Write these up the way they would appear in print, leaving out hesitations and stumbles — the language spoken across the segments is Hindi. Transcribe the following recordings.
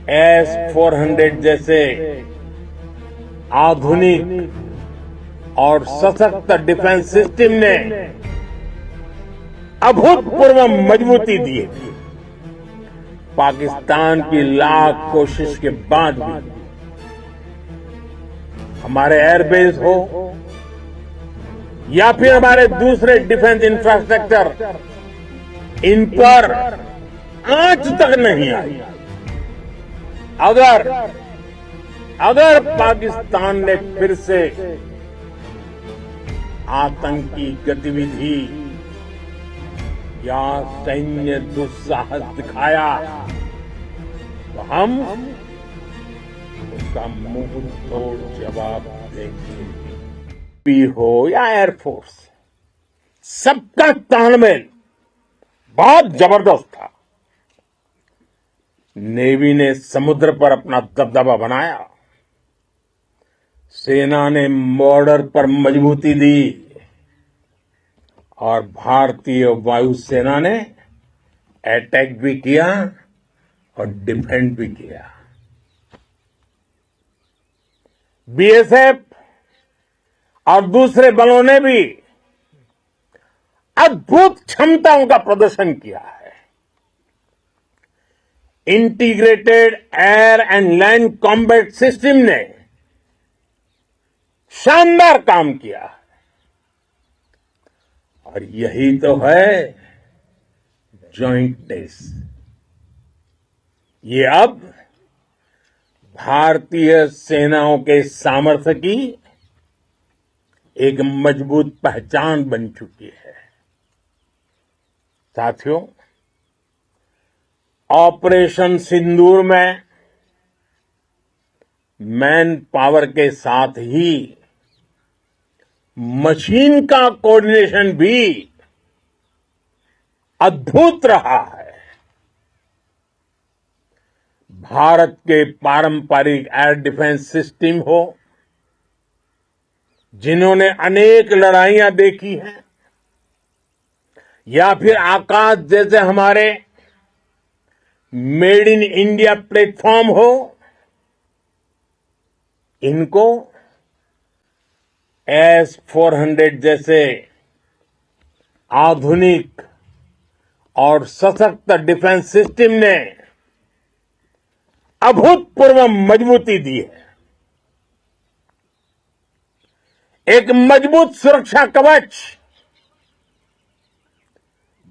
S-400 जैसे आधुनिक और सशक्त डिफेंस सिस्टम ने अभूतपूर्व मजबूती दी है। पाकिस्तान की लाख कोशिश के बाद भी हमारे एयरबेस हो या फिर हमारे दूसरे डिफेंस इंफ्रास्ट्रक्चर, इन पर आंच तक नहीं आई। अगर पाकिस्तान ने फिर से आतंकी गतिविधि या सैन्य दुस्साहस दिखाया तो हम उसका मुंह तोड़ जवाब देंगे। भी हो या एयरफोर्स, सबका तालमेल बहुत जबरदस्त था। नेवी ने समुद्र पर अपना दबदबा बनाया, सेना ने बॉर्डर पर मजबूती दी और भारतीय वायुसेना ने अटैक भी किया और डिफेंड भी किया। बीएसएफ और दूसरे बलों ने भी अद्भुत क्षमताओं का प्रदर्शन किया है। Integrated air and land combat system ने शानदार काम किया है। और यही तो है जॉइंटनेस। ये अब भारतीय सेनाओं के सामर्थ्य की एक मजबूत पहचान बन चुकी है। साथियों, ऑपरेशन सिंदूर में मैन पावर के साथ ही मशीन का कोऑर्डिनेशन भी अद्भुत रहा है। भारत के पारंपरिक एयर डिफेंस सिस्टम हो, जिन्होंने अनेक लड़ाइयां देखी हैं, या फिर आकाश जैसे हमारे मेड इन इंडिया प्लेटफॉर्म हो, इनको S-400 जैसे आधुनिक और सशक्त डिफेंस सिस्टम ने अभूतपूर्व मजबूती दी है। एक मजबूत सुरक्षा कवच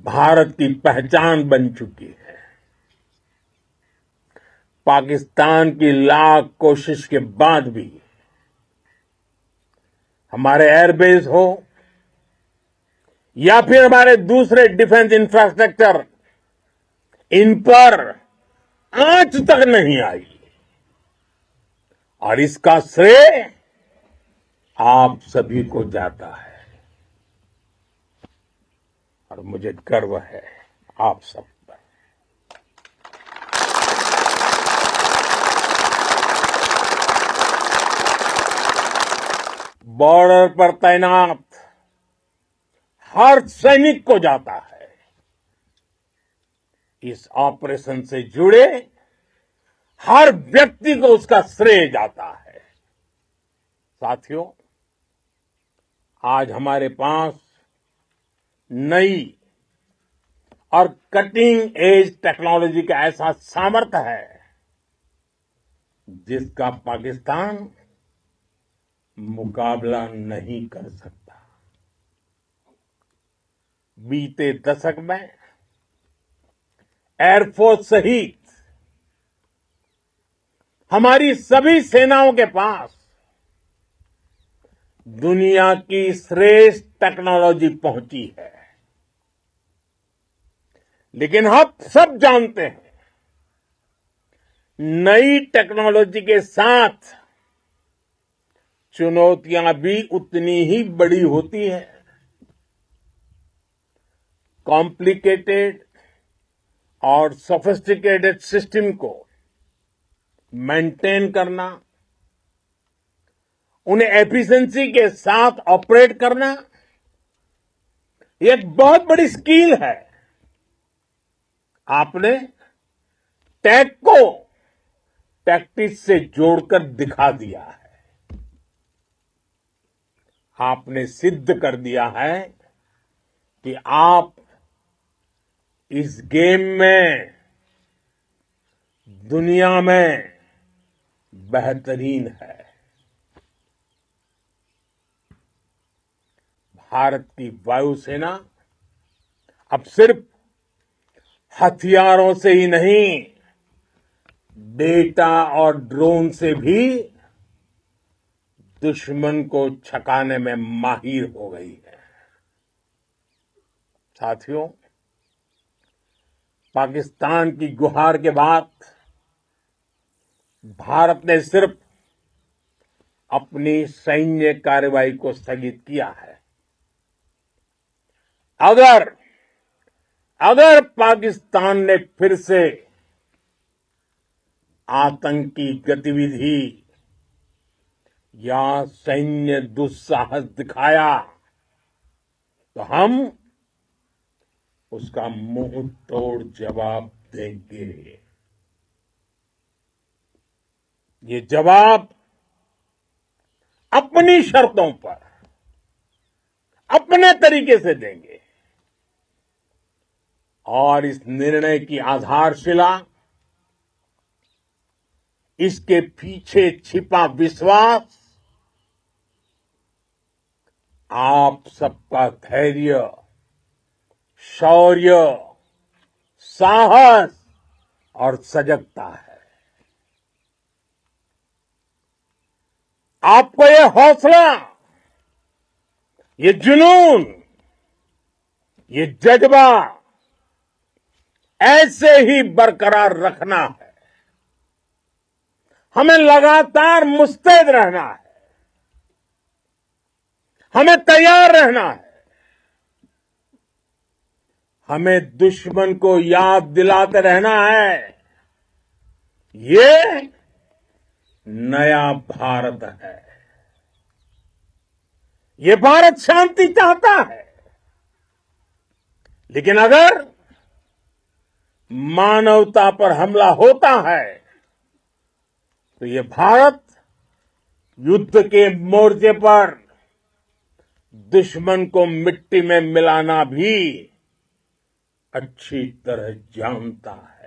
भारत की पहचान बन चुकी है। पाकिस्तान की लाख कोशिश के बाद भी हमारे एयरबेस हो या फिर हमारे दूसरे डिफेंस इंफ्रास्ट्रक्चर, इन पर आंच तक नहीं आई। और इसका श्रेय आप सभी को जाता है और मुझे गर्व है आप सब पर। बॉर्डर पर तैनात हर सैनिक को जाता है। इस ऑपरेशन से जुड़े हर व्यक्ति को उसका श्रेय जाता है। साथियों, आज हमारे पास नई और कटिंग एज टेक्नोलॉजी का ऐसा सामर्थ्य है जिसका पाकिस्तान मुकाबला नहीं कर सकता। बीते दशक में एयरफोर्स सहित हमारी सभी सेनाओं के पास दुनिया की श्रेष्ठ टेक्नोलॉजी पहुंची है। लेकिन हम सब जानते हैं, नई टेक्नोलॉजी के साथ चुनौतियां भी उतनी ही बड़ी होती है। कॉम्प्लिकेटेड और सोफिस्टिकेटेड सिस्टम को मेंटेन करना, उन्हें एफिशिएंसी के साथ ऑपरेट करना, एक बहुत बड़ी स्किल है। आपने टेक को टैक्टिक्स से जोड़कर दिखा दिया है। आपने सिद्ध कर दिया है कि आप इस गेम में दुनिया में बेहतरीन है। भारत की वायुसेना अब सिर्फ हथियारों से ही नहीं, डेटा और ड्रोन से भी दुश्मन को छकाने में माहिर हो गई है। साथियों, पाकिस्तान की गुहार के बाद भारत ने सिर्फ अपनी सैन्य कार्रवाई को स्थगित किया है। अगर पाकिस्तान ने फिर से आतंकी गतिविधि या सैन्य दुस्साहस दिखाया तो हम उसका मुंह तोड़ जवाब देंगे। ये जवाब अपनी शर्तों पर, अपने तरीके से देंगे और इस निर्णय की आधारशिला इसके पीछे छिपा विश्वास आप सबका धैर्य, शौर्य, साहस और सजगता है। आपको ये हौसला, ये जुनून, ये जज्बा ऐसे ही बरकरार रखना है। हमें लगातार मुस्तैद रहना है, हमें तैयार रहना है। हमें दुश्मन को याद दिलाते रहना है, ये नया भारत है। ये भारत शांति चाहता है, लेकिन अगर मानवता पर हमला होता है तो ये भारत युद्ध के मोर्चे पर दुश्मन को मिट्टी में मिलाना भी अच्छी तरह जानता है।